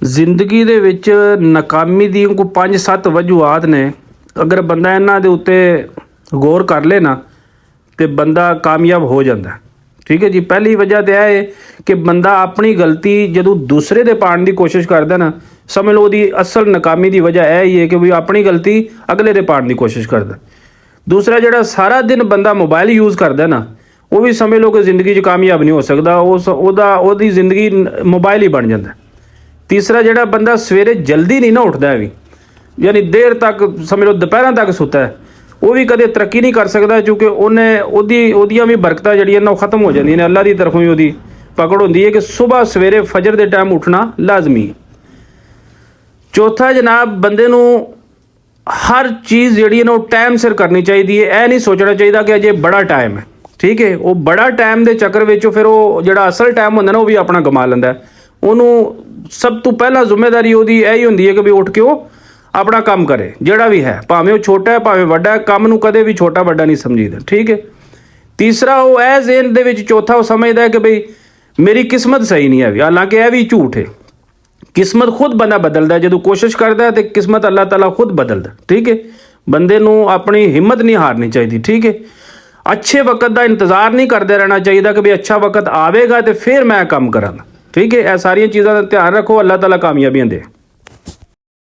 ਜ਼ਿੰਦਗੀ ਦੇ ਵਿੱਚ ਨਾਕਾਮੀ ਦੀ ਕੋਈ 5-7 ਵਜੂਹਾਤ ਨੇ। ਅਗਰ ਬੰਦਾ ਇਹਨਾਂ ਦੇ ਉੱਤੇ ਗੌਰ ਕਰ ਲੇ ਨਾ ਤੇ ਬੰਦਾ ਕਾਮਯਾਬ ਹੋ ਜਾਂਦਾ। ਠੀਕ ਹੈ ਜੀ। ਪਹਿਲੀ ਵਜ੍ਹਾ ਤਾਂ ਇਹ ਹੈ ਕਿ ਬੰਦਾ ਆਪਣੀ ਗਲਤੀ ਜਦੋਂ ਦੂਸਰੇ ਦੇ ਪਾਉਣ ਦੀ ਕੋਸ਼ਿਸ਼ ਕਰਦਾ ਨਾ, ਸਮਝ ਲਓ ਉਹਦੀ ਅਸਲ ਨਾਕਾਮੀ ਦੀ ਵਜ੍ਹਾ ਇਹ ਹੀ ਹੈ ਕਿ ਵੀ ਆਪਣੀ ਗਲਤੀ ਅਗਲੇ ਦੇ ਪਾਉਣ ਦੀ ਕੋਸ਼ਿਸ਼ ਕਰਦਾ। ਦੂਸਰਾ, ਜਿਹੜਾ ਸਾਰਾ ਦਿਨ ਬੰਦਾ ਮੋਬਾਈਲ ਯੂਜ਼ ਕਰਦਾ ਨਾ, ਉਹ ਵੀ ਸਮਝ ਲਓ ਕਿ ਜ਼ਿੰਦਗੀ 'ਚ ਕਾਮਯਾਬ ਨਹੀਂ ਹੋ ਸਕਦਾ। ਉਹਦੀ ਜ਼ਿੰਦਗੀ ਮੋਬਾਈਲ ਹੀ ਬਣ ਜਾਂਦਾ। ਤੀਸਰਾ, ਜਿਹੜਾ ਬੰਦਾ ਸਵੇਰੇ ਜਲਦੀ ਨਹੀਂ ਨਾ ਉੱਠਦਾ ਵੀ, ਯਾਨੀ ਦੇਰ ਤੱਕ ਸਮਝ ਲਓ ਦੁਪਹਿਰਾਂ ਤੱਕ ਸੁੱਤਾ ਹੈ, ਉਹ ਵੀ ਕਦੇ ਤਰੱਕੀ ਨਹੀਂ ਕਰ ਸਕਦਾ, ਕਿਉਂਕਿ ਉਹਦੀਆਂ ਵੀ ਬਰਕਤਾਂ ਜਿਹੜੀਆਂ ਨੇ ਉਹ ਖਤਮ ਹੋ ਜਾਂਦੀਆਂ ਨੇ। ਅੱਲਾ ਦੀ ਤਰਫੋਂ ਹੀ ਉਹਦੀ ਪਕੜ ਹੁੰਦੀ ਹੈ ਕਿ ਸਵੇਰ ਸਵੇਰੇ ਫਜਰ ਦੇ ਟਾਈਮ ਉੱਠਣਾ ਲਾਜ਼ਮੀ ਹੈ। ਚੌਥਾ ਜਨਾਬ, ਬੰਦੇ ਨੂੰ ਹਰ ਚੀਜ਼ ਜਿਹੜੀ ਹੈ ਨਾ ਉਹ ਟਾਈਮ ਸਿਰ ਕਰਨੀ ਚਾਹੀਦੀ ਹੈ। ਇਹ ਨਹੀਂ ਸੋਚਣਾ ਚਾਹੀਦਾ ਕਿ ਅਜੇ ਬੜਾ ਟਾਈਮ ਹੈ। ਠੀਕ ਹੈ। ਉਹ ਬੜਾ ਟਾਈਮ ਦੇ ਚੱਕਰ ਵਿੱਚ ਫਿਰ ਉਹ ਜਿਹੜਾ ਅਸਲ ਟਾਈਮ ਹੁੰਦਾ ਨਾ ਉਹ ਵੀ ਆਪਣਾ ਗਮਾ ਲੈਂਦਾ। ਉਹਨੂੰ ਸਭ ਤੋਂ ਪਹਿਲਾਂ ਜ਼ਿੰਮੇਵਾਰੀ ਉਹਦੀ ਇਹ ਹੀ ਹੁੰਦੀ ਹੈ ਕਿ ਵੀ ਉੱਠ ਕੇ ਉਹ ਆਪਣਾ ਕੰਮ ਕਰੇ, ਜਿਹੜਾ ਵੀ ਹੈ, ਭਾਵੇਂ ਉਹ ਛੋਟਾ ਹੈ ਭਾਵੇਂ ਵੱਡਾ ਹੈ, ਕੰਮ ਨੂੰ ਕਦੇ ਵੀ ਛੋਟਾ ਵੱਡਾ ਨਹੀਂ ਸਮਝੀਦਾ। ਠੀਕ ਹੈ। ਤੀਸਰਾ, ਉਹ ਇਹ ਜ਼ੇਨ ਦੇ ਵਿੱਚ ਚੌਥਾ ਉਹ ਸਮਝਦਾ ਹੈ ਕਿ ਬਈ ਮੇਰੀ ਕਿਸਮਤ ਸਹੀ ਨਹੀਂ ਹੈ ਵੀ, ਹਾਲਾਂਕਿ ਇਹ ਵੀ ਝੂਠ ਹੈ। ਕਿਸਮਤ ਖੁਦ ਬੰਦਾ ਬਦਲਦਾ ਜਦੋਂ ਕੋਸ਼ਿਸ਼ ਕਰਦਾ ਤੇ ਕਿਸਮਤ ਅੱਲਾਹ ਤਾਲਾ ਖੁਦ ਬਦਲਦਾ। ਠੀਕ ਹੈ। ਬੰਦੇ ਨੂੰ ਆਪਣੀ ਹਿੰਮਤ ਨਹੀਂ ਹਾਰਨੀ ਚਾਹੀਦੀ। ਠੀਕ ਹੈ। ਅੱਛੇ ਵਕਤ ਦਾ ਇੰਤਜ਼ਾਰ ਨਹੀਂ ਕਰਦੇ ਰਹਿਣਾ ਚਾਹੀਦਾ ਕਿ ਵੀ ਅੱਛਾ ਵਕਤ ਆਵੇਗਾ ਤੇ ਫਿਰ ਮੈਂ ਕੰਮ ਕਰਾਂਗਾ। ਠੀਕ ਹੈ। ਇਹ ਸਾਰੀਆਂ ਚੀਜ਼ਾਂ ਦਾ ਧਿਆਨ ਰੱਖੋ। ਅੱਲਾਹ ਤਾਲਾ ਕਾਮਯਾਬੀਆਂ ਦੇ।